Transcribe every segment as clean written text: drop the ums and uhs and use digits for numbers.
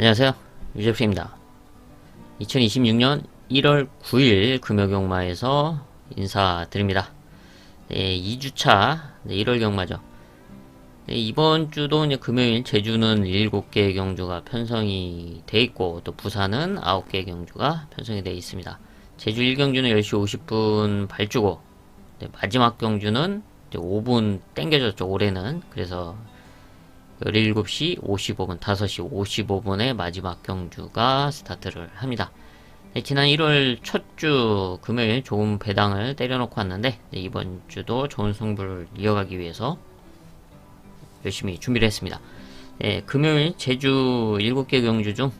안녕하세요, 유재프입니다. 2026년 1월 9일 금요경마에서 인사드립니다. 네, 2주차 1월 경마죠. 네, 이번 주도 이제 금요일 제주는 7개 경주가 편성이 돼 있고, 또 부산은 9개 경주가 편성이 돼 있습니다. 제주 1경주는 10시 50분 발주고, 네, 마지막 경주는 이제 5분 땡겨졌죠, 올해는. 그래서 17시 55분, 5시 55분에 마지막 경주가 스타트를 합니다. 네, 지난 1월 첫 주 금요일 좋은 배당을 때려놓고 왔는데, 네, 이번 주도 좋은 승부를 이어가기 위해서 열심히 준비를 했습니다. 네, 금요일 제주 7개 경주 중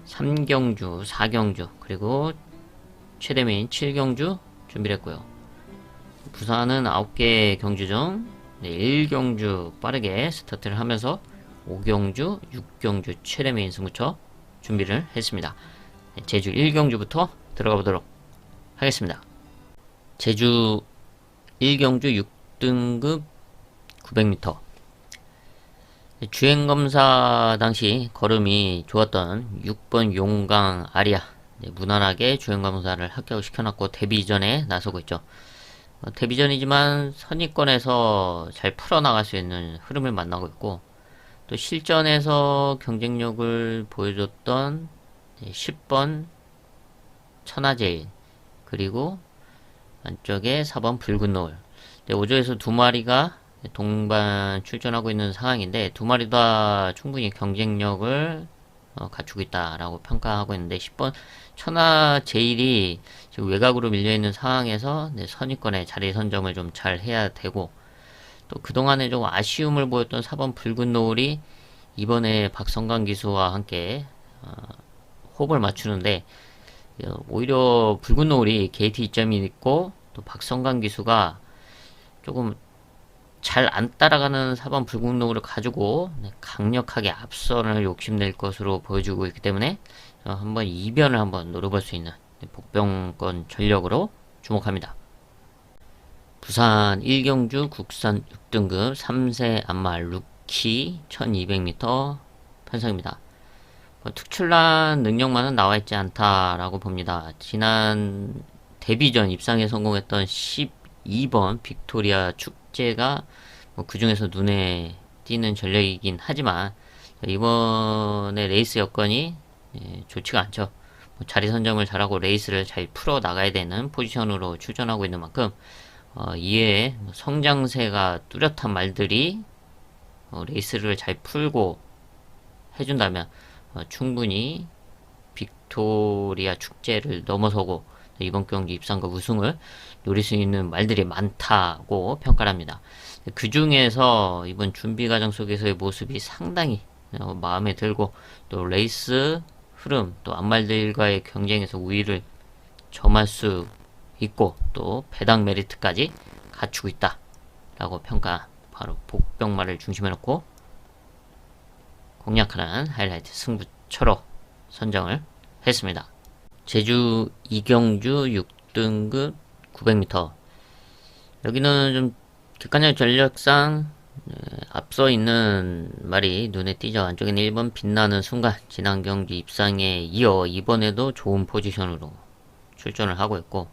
3경주, 4경주, 그리고 최대 메인 7경주 준비를 했고요. 부산은 9개 경주 중 1경주 빠르게 스타트를 하면서 5경주, 6경주 최대 메인 승부처 준비를 했습니다. 제주 1경주부터 들어가 보도록 하겠습니다. 제주 1경주 6등급 900m 주행검사 당시 걸음이 좋았던 6번 용강 아리아, 무난하게 주행검사를 합격시켜놨고 데뷔 전에 나서고 있죠. 데뷔전이지만 선입권에서 잘 풀어나갈 수 있는 흐름을 만나고 있고, 또 실전에서 경쟁력을 보여줬던 10번 천하제일, 그리고 안쪽에 4번 붉은 노을, 5조에서 두 마리가 동반 출전하고 있는 상황인데, 두 마리 다 충분히 경쟁력을 갖추고 있다라고 평가하고 있는데, 10번 천하제일이 지금 외곽으로 밀려있는 상황에서 선입권의 자리 선점을 좀 잘 해야 되고, 또 그동안에 좀 아쉬움을 보였던 4번 붉은 노을이 이번에 박성강 기수와 함께 호흡을 맞추는데, 오히려 붉은 노을이 게이트 이점이 있고, 또 박성강 기수가 조금 잘 안 따라가는 4번 붉은 노을을 가지고 강력하게 앞선을 욕심낼 것으로 보여주고 있기 때문에 한번 이변을 한번 노려볼 수 있는 복병권 전력으로 주목합니다. 부산 1경주 국산 6등급 3세 안말 루키 1200m 편성입니다. 특출난 능력만은 나와있지 않다라고 봅니다. 지난 데뷔전 입상에 성공했던 12번 빅토리아 축제가 그 중에서 눈에 띄는 전력이긴 하지만, 이번에 레이스 여건이 좋지가 않죠. 자리 선점을 잘하고 레이스를 잘 풀어 나가야 되는 포지션으로 출전하고 있는 만큼, 이외에 성장세가 뚜렷한 말들이 레이스를 잘 풀고 해준다면 충분히 빅토리아 축제를 넘어서고 이번 경기 입상과 우승을 노릴 수 있는 말들이 많다고 평가를 합니다. 그 중에서 이번 준비 과정 속에서의 모습이 상당히 마음에 들고, 또 레이스 흐름, 또 앞말들과의 경쟁에서 우위를 점할 수 있고, 또 배당 메리트까지 갖추고 있다 라고 평가, 바로 복병마를 중심에 놓고 공략하는 하이라이트 승부처로 선정을 했습니다. 제주 2경주 6등급 900m, 여기는 좀 객관적 전력상 앞서 있는 말이 눈에 띄죠. 안쪽에는 1번 빛나는 순간, 지난 경기 입상에 이어 이번에도 좋은 포지션으로 출전을 하고 있고,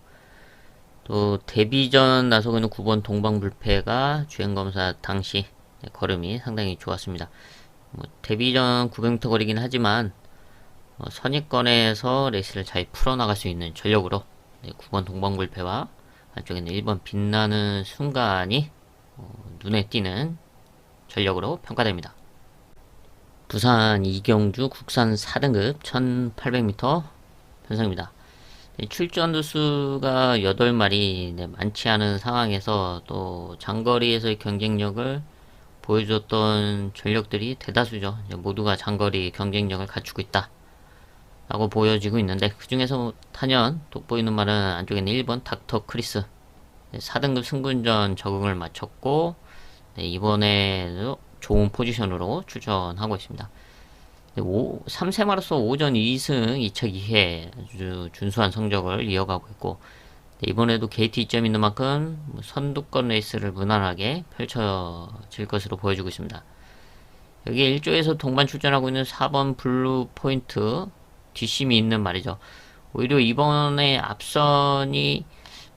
또 데뷔전 나서고 있는 9번 동방불패가 주행검사 당시 걸음이 상당히 좋았습니다. 데뷔전 900m 거리긴 하지만 선입권에서 레이스를 잘 풀어나갈 수 있는 전력으로 9번 동방불패와 안쪽에는 1번 빛나는 순간이 눈에 띄는 전력으로 평가됩니다. 부산 2경주 국산 4등급 1800m 편성입니다. 출전 수가 8마리, 많지 않은 상황에서 또 장거리에서의 경쟁력을 보여줬던 전력들이 대다수죠. 모두가 장거리 경쟁력을 갖추고 있다 라고 보여지고 있는데, 그 중에서 단연 돋보이는 말은 안쪽에는 1번 닥터 크리스 4등급 승분전 적응을 마쳤고, 이번에도 좋은 포지션으로 출전하고 있습니다. 3세마로서 오전 2승 2차 2회 아주 준수한 성적을 이어가고 있고, 이번에도 게이트 이점이 있는 만큼 선두권 레이스를 무난하게 펼쳐질 것으로 보여주고 있습니다. 여기 1조에서 동반 출전하고 있는 4번 블루 포인트 뒷심이 있는 말이죠. 오히려 이번에 앞선이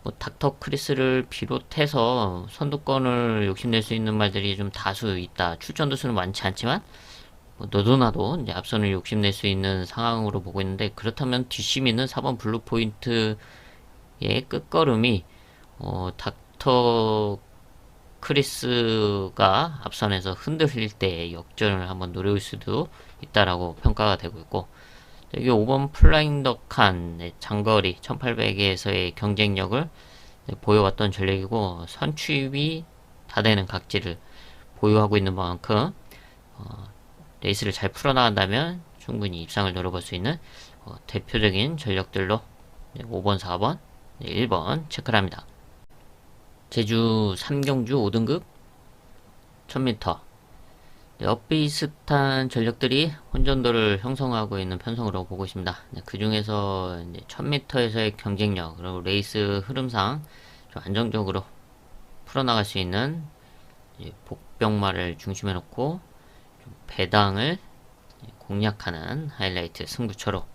뭐 닥터 크리스를 비롯해서 선두권을 욕심낼 수 있는 말들이 좀 다수 있다. 출전 두수는 많지 않지만 뭐 너도 나도 이제 앞선을 욕심낼 수 있는 상황으로 보고 있는데, 그렇다면 뒷심 있는 4번 블루 포인트의 끝걸음이 닥터 크리스가 앞선에서 흔들릴 때 역전을 한번 노릴 수도 있다라고 평가가 되고 있고, 여기 5번 플라잉 덕한 장거리 1800에서의 경쟁력을 보여왔던 전력이고, 선취입이 다 되는 각지를 보유하고 있는 만큼 레이스를 잘 풀어나간다면 충분히 입상을 노려볼 수 있는 대표적인 전력들로 5번, 4번, 1번 체크를 합니다. 제주 3경주 5등급 1000m 엇비슷한 전력들이 혼전도를 형성하고 있는 편성으로 보고 있습니다. 그 중에서 1000m에서의 경쟁력, 그리고 레이스 흐름상 좀 안정적으로 풀어나갈 수 있는 복병마를 중심에 놓고 배당을 공략하는 하이라이트 승부처로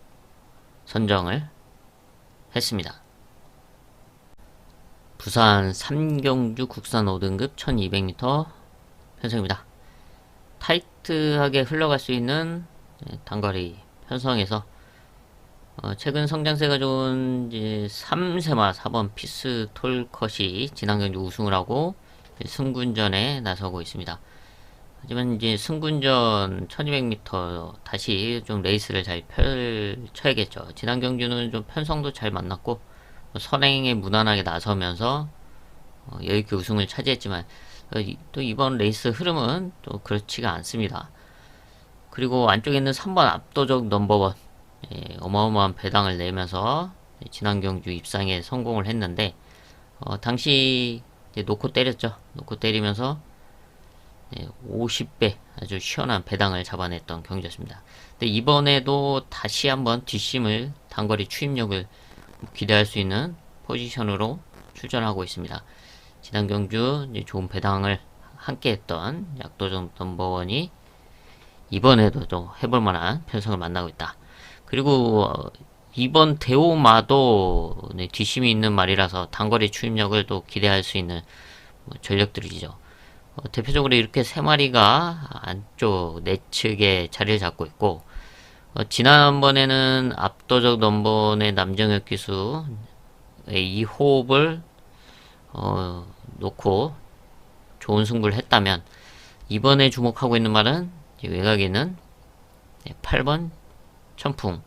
선정을 했습니다. 부산 3경주 국산 5등급 1200m 편성입니다. 타이트하게 흘러갈 수 있는 단거리 편성에서 최근 성장세가 좋은 이제 3세마 4번 피스톨 컷이 지난 경기 우승을 하고 승군전에 나서고 있습니다. 하지만 이제 승군전 1200m 다시 좀 레이스를 잘 펼쳐야겠죠. 지난 경주는 좀 편성도 잘 만났고 선행에 무난하게 나서면서 여유있게 우승을 차지했지만 또 이번 레이스 흐름은 또 그렇지가 않습니다. 그리고 안쪽에 있는 3번 압도적 넘버원, 어마어마한 배당을 내면서 지난 경주 입상에 성공을 했는데, 당시 놓고 때렸죠. 놓고 때리면서 50배 아주 시원한 배당을 잡아냈던 경기였습니다. 근데 이번에도 다시 한번 뒷심을 단거리 추임력을 기대할 수 있는 포지션으로 출전하고 있습니다. 지난 경주 좋은 배당을 함께 했던 약도적 넘버원이 이번에도 또 해볼만한 편성을 만나고 있다. 그리고 이번 대오마도 뒷심이 있는 말이라서 단거리 추임력을 또 기대할 수 있는 전력들이죠. 대표적으로 이렇게 세 마리가 안쪽 내측에 자리를 잡고 있고, 지난번에는 압도적 넘버원의 남정혁 기수의 이 호흡을 놓고 좋은 승부를 했다면, 이번에 주목하고 있는 말은 외곽에 있는 8번 천풍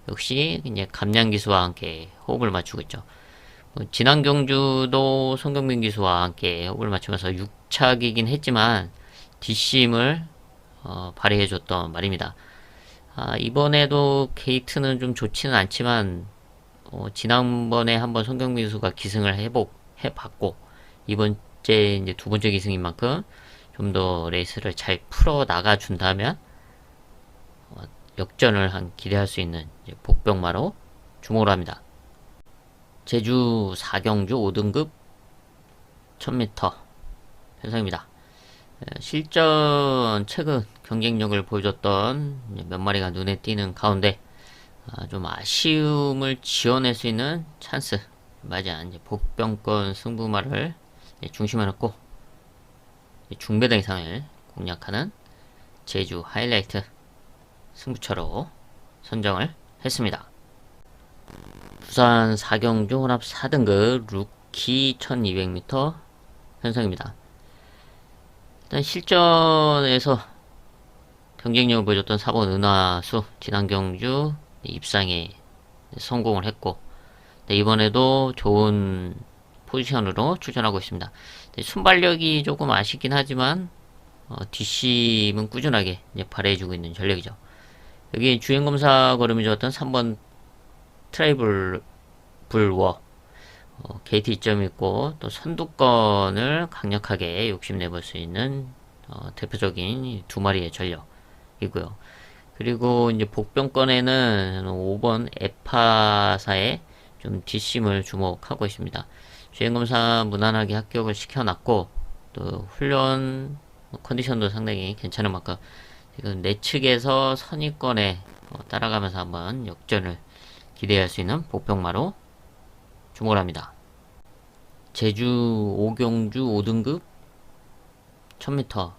역시 이제 감량 기수와 함께 호흡을 맞추고 있죠. 지난 경주도 송경민 기수와 함께 호흡을 맞추면서 6착이긴 했지만 뒷심을 발휘해줬던 말입니다. 이번에도 게이트는 좀 좋지는 않지만 지난번에 한번 송경민 기수가 기승을 해봤고, 이번째 이제 두 번째 기승인 만큼 좀 더 레이스를 잘 풀어 나가 준다면 역전을 기대할 수 있는 복병마로 주목을 합니다. 제주 4경주 5등급 1000m 편성입니다. 실전 최근 경쟁력을 보여줬던 몇 마리가 눈에 띄는 가운데 좀 아쉬움을 지어낼 수 있는 찬스, 맞아 이제 복병권 승부마를 중심에 놓고 중배당 이상을 공략하는 제주 하이라이트 승부처로 선정을 했습니다. 부산 4경주 혼합 4등급 루키 1200m 편성입니다. 일단 실전에서 경쟁력을 보여줬던 4번 은하수 지난 경주 입상에 성공을 했고, 이번에도 좋은 포지션으로 출전하고 있습니다. 순발력이 조금 아쉽긴 하지만 뒷심은 꾸준하게 발휘해주고 있는 전력이죠. 여기 주행검사 걸음이 좋았던 3번 트라이블 불워 게이트 이점이 있고 또 선두권을 강력하게 욕심내볼 수 있는 대표적인 두 마리의 전력이고요. 그리고 이제 복병권에는 5번 에파사의 좀 뒷심을 주목하고 있습니다. 주행검사 무난하게 합격을 시켜놨고 또 훈련 컨디션도 상당히 괜찮은 만큼 지금 내측에서 선위권에 따라가면서 한번 역전을 기대할 수 있는 복병마로 주목을 합니다. 제주 오경주 5등급 1000m.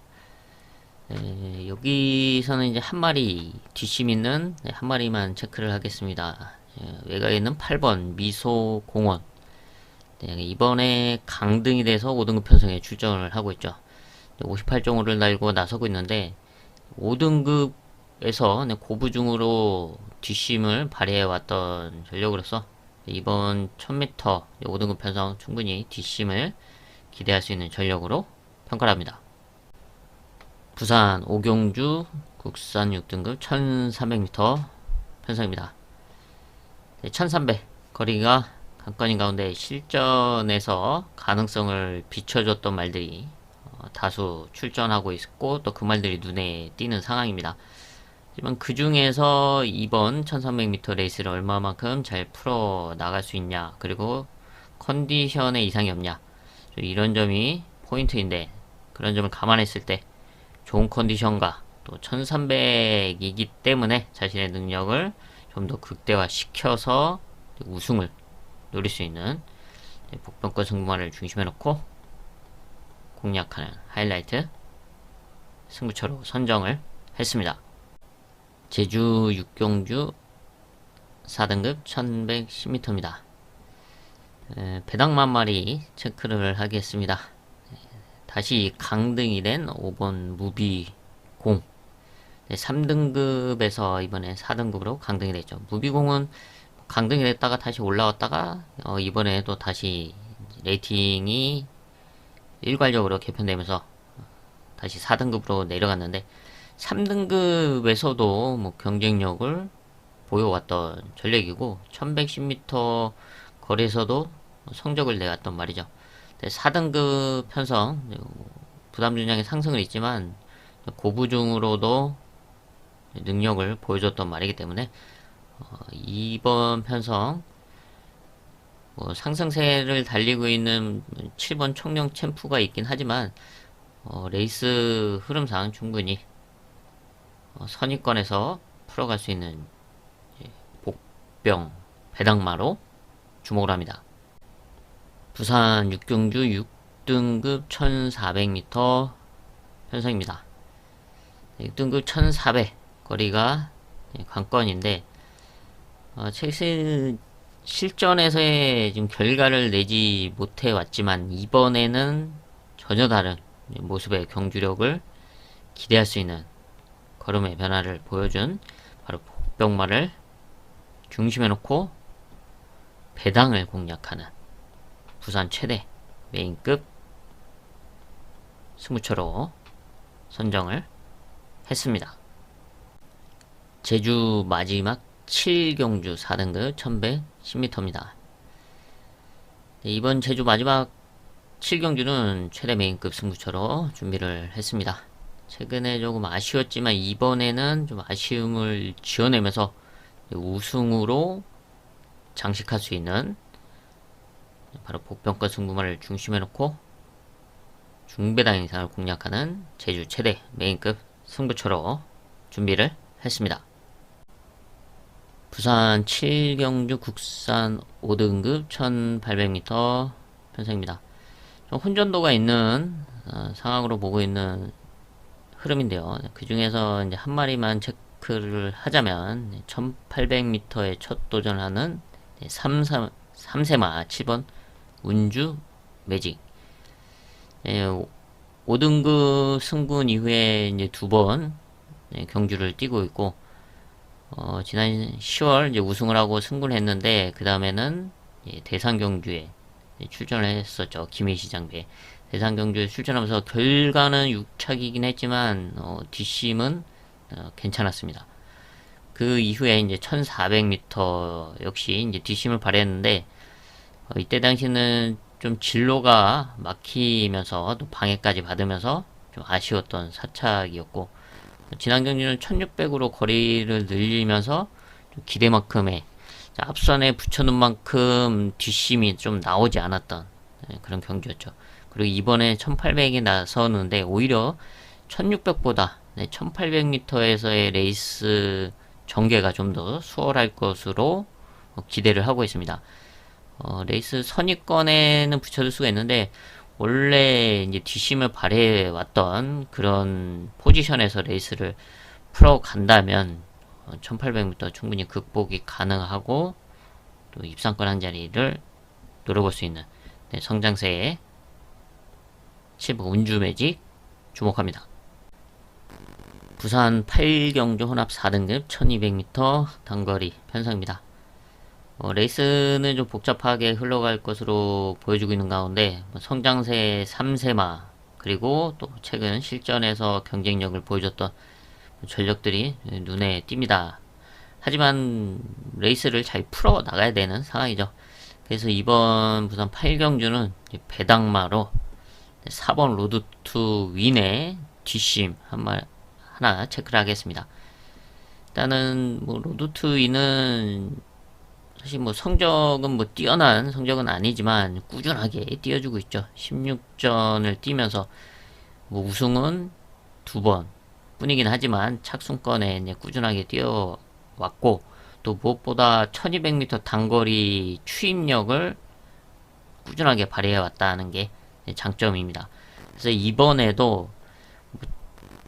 여기서는 이제 한 마리 뒷심 있는 한 마리만 체크를 하겠습니다. 외곽에 있는 8번 미소공원. 이번에 강등이 돼서 5등급 편성에 출전을 하고 있죠. 58종호를 달고 나서고 있는데 5등급에서 고부중으로 뒷심을 발휘해왔던 전력으로서 이번 1000m 5등급 편성 충분히 뒷심을 기대할 수 있는 전력으로 평가를 합니다. 부산 오경주 국산 6등급 1300m 편성입니다. 1300 거리가 관건인 가운데 실전에서 가능성을 비춰줬던 말들이 다수 출전하고 있고 또 그 말들이 눈에 띄는 상황입니다. 하지만 그 중에서 이번 1300m 레이스를 얼마만큼 잘 풀어 나갈 수 있냐, 그리고 컨디션에 이상이 없냐, 이런 점이 포인트인데, 그런 점을 감안했을 때 좋은 컨디션과 또 1300이기 때문에 자신의 능력을 좀 더 극대화 시켜서 우승을 노릴 수 있는 복병권 승부마를 중심에 놓고 공략하는 하이라이트 승부처로 선정을 했습니다. 제주 육경주 4등급 1110m입니다. 배당 만마리 체크를 하겠습니다. 다시 강등이 된 5번 무비공. 3등급에서 이번에 4등급으로 강등이 됐죠. 무비공은 강등이 됐다가 다시 올라왔다가 이번에도 다시 레이팅이 일괄적으로 개편되면서 다시 4등급으로 내려갔는데 3등급에서도 뭐 경쟁력을 보여왔던 전력이고 1110m 거리에서도 성적을 내왔던 말이죠. 4등급 편성 부담 중량의 상승은 있지만 고부중으로도 능력을 보여줬던 말이기 때문에 이번 편성 상승세를 달리고 있는 7번 청룡 챔프가 있긴 하지만 레이스 흐름상 충분히 선입권에서 풀어갈 수 있는 복병 배당마로 주목을 합니다. 부산 육경주 6등급 1400m 편성입니다. 6등급 1400 거리가 관건인데 최근 실전에서의 지금 결과를 내지 못해 왔지만 이번에는 전혀 다른 모습의 경주력을 기대할 수 있는 걸음의 변화를 보여준 바로 복병마를 중심에 놓고 배당을 공략하는 부산 최대 메인급 승부처로 선정을 했습니다. 제주 마지막 7경주 4등급 1110m입니다. 이번 제주 마지막 7경주는 최대 메인급 승부처로 준비를 했습니다. 최근에 조금 아쉬웠지만 이번에는 좀 아쉬움을 지어내면서 우승으로 장식할 수 있는 바로 복병권 승부마를 중심에 놓고 중배당 이상을 공략하는 제주 최대 메인급 승부처로 준비를 했습니다. 부산 7경주 국산 5등급 1800m 편성입니다. 좀 혼전도가 있는 상황으로 보고 있는 흐름인데요. 그 중에서 이제 한 마리만 체크를 하자면 1800m에 첫 도전하는 3세마 7번 운주 매직. 5등급 승군 이후에 이제 두 번 경주를 뛰고 있고, 지난 10월 이제 우승을 하고 승군을 했는데, 그 다음에는 대상 경주에 출전을 했었죠. 김해시장배. 대상 경주에 출전하면서 결과는 6착이긴 했지만, 뒷심은 괜찮았습니다. 그 이후에 이제 1400m 역시 이제 뒷심을 발휘했는데, 이때 당시는 좀 진로가 막히면서 또 방해까지 받으면서 좀 아쉬웠던 사착이었고, 지난 경기는 1600으로 거리를 늘리면서 좀 기대만큼의 앞선에 붙여놓은 만큼 뒷심이 좀 나오지 않았던 그런 경기였죠. 그리고 이번에 1800이 나서는데 오히려 1600보다 네, 1800m에서의 레이스 전개가 좀 더 수월할 것으로 기대를 하고 있습니다. 레이스 선입권에는 붙여둘 수가 있는데 원래 이제 뒷심을 발휘해 왔던 그런 포지션에서 레이스를 풀어간다면 1800m 충분히 극복이 가능하고 또 입상권 한 자리를 노려볼 수 있는 네, 성장세의 실버 운주 매직 주목합니다. 부산 8경주 혼합 4등급 1200m 단거리 편성입니다. 레이스는 좀 복잡하게 흘러갈 것으로 보여주고 있는 가운데 성장세 3세마 그리고 또 최근 실전에서 경쟁력을 보여줬던 전력들이 눈에 띕니다. 하지만 레이스를 잘 풀어 나가야 되는 상황이죠. 그래서 이번 부산 8경주는 배당마로 4번 로드2 윈의 뒷심 하나 체크를 하겠습니다. 일단은 뭐 로드2 윈은 사실 뭐 성적은 뭐 뛰어난 성적은 아니지만 꾸준하게 뛰어주고 있죠. 16전을 뛰면서 뭐 우승은 2번 뿐이긴 하지만 착순권에 이제 꾸준하게 뛰어왔고 또 무엇보다 1200m 단거리 추임력을 꾸준하게 발휘해 왔다는 게 장점입니다. 그래서 이번에도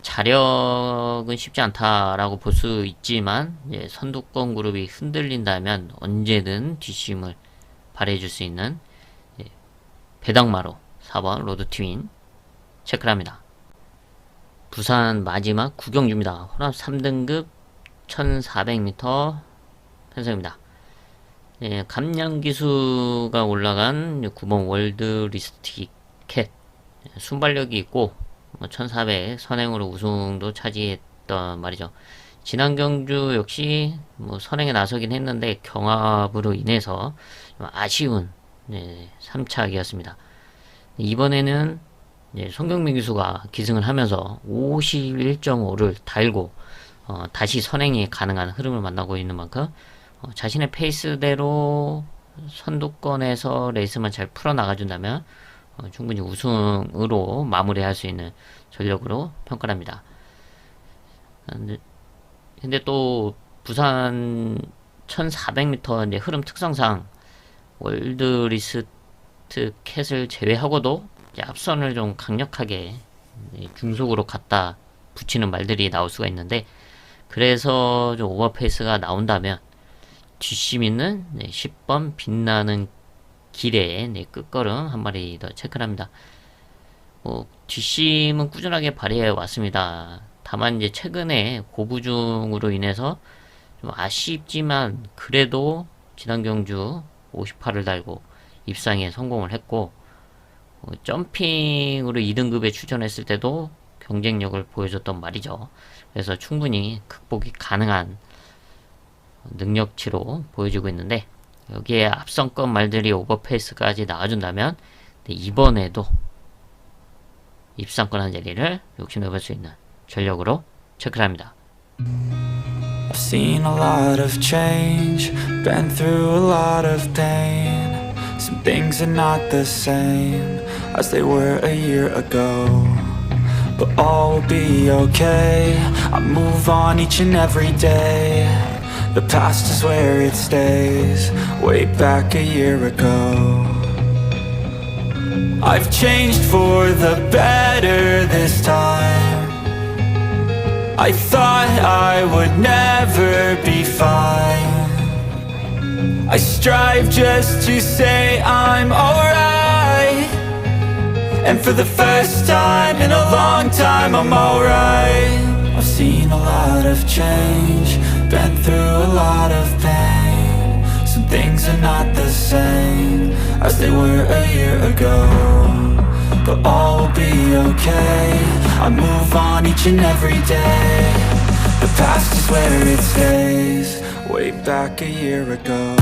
자력은 쉽지 않다라고 볼 수 있지만 선두권 그룹이 흔들린다면 언제든 뒷심을 발휘해 줄 수 있는 배당마로 4번 로드트윈 체크를 합니다. 부산 마지막 9경주입니다. 혼합 3등급 1400m 편성입니다. 감량기수가 올라간 9번 월드 리스티켓 순발력이 있고 1400 선행으로 우승도 차지했던 말이죠. 지난 경주 역시 선행에 나서긴 했는데 경합으로 인해서 아쉬운 3착이었습니다. 이번에는 송경민 기수가 기승을 하면서 51.5를 달고 다시 선행이 가능한 흐름을 만나고 있는 만큼 자신의 페이스대로 선두권에서 레이스만 잘 풀어나가준다면 충분히 우승으로 마무리할 수 있는 전력으로 평가를 합니다. 근데 또 부산 1400m 이제 흐름 특성상 월드 리스트 캣을 제외하고도 이제 앞선을 좀 강력하게 중속으로 갖다 붙이는 말들이 나올 수가 있는데 그래서 좀 오버페이스가 나온다면 뒷심 있는 10번 빛나는 길에 끝걸음 한 마리 더 체크를 합니다. 뒷심은 꾸준하게 발휘해 왔습니다. 다만 이제 최근에 고부중으로 인해서 좀 아쉽지만 그래도 지난 경주 58을 달고 입상에 성공을 했고 점핑으로 2등급에 출전했을 때도 경쟁력을 보여줬던 말이죠. 그래서 충분히 극복이 가능한 능력치로 보여지고 있는데 여기에 앞선권 말들이 오버페이스까지 나와준다면 이번에도 입상권 한 자리를 욕심내볼 수 있는 전력으로 체크를 합니다. I've seen a lot of change, been through a lot of pain. Some things are not the same as they were a year ago, but all will be okay. I move on each and every day. The past is where it stays, way back a year ago. I've changed for the better this time. I thought I would never be fine. I strive just to say I'm alright, and for the first time in a long time I'm alright. I've seen a lot of change, been through a lot of pain. Some things are not the same as they were a year ago, but all will be okay. I move on each and every day. The past is where it stays, way back a year ago.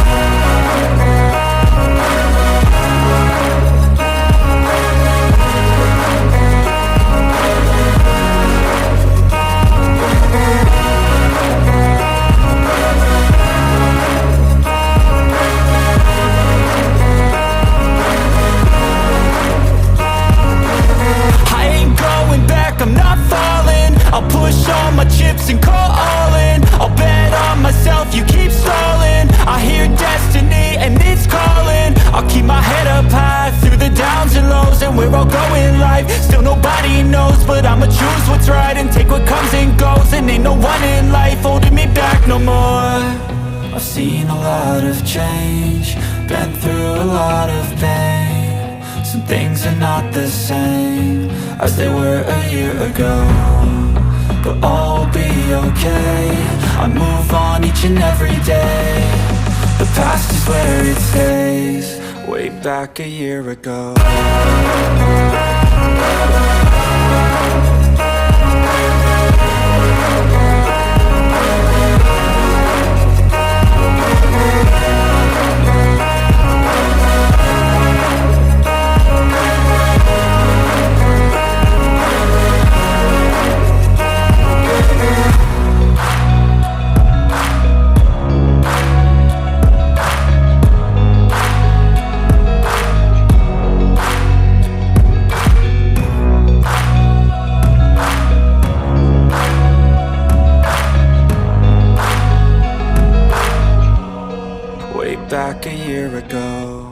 I'm not falling, I'll push and ain't no one in life holding me back no more. I've seen a lot of change, been through a lot of pain. Some things are not the same as they were a year ago, but all will be okay. I move on each and every day. The past is where it stays, way back a year ago. Way back a year ago.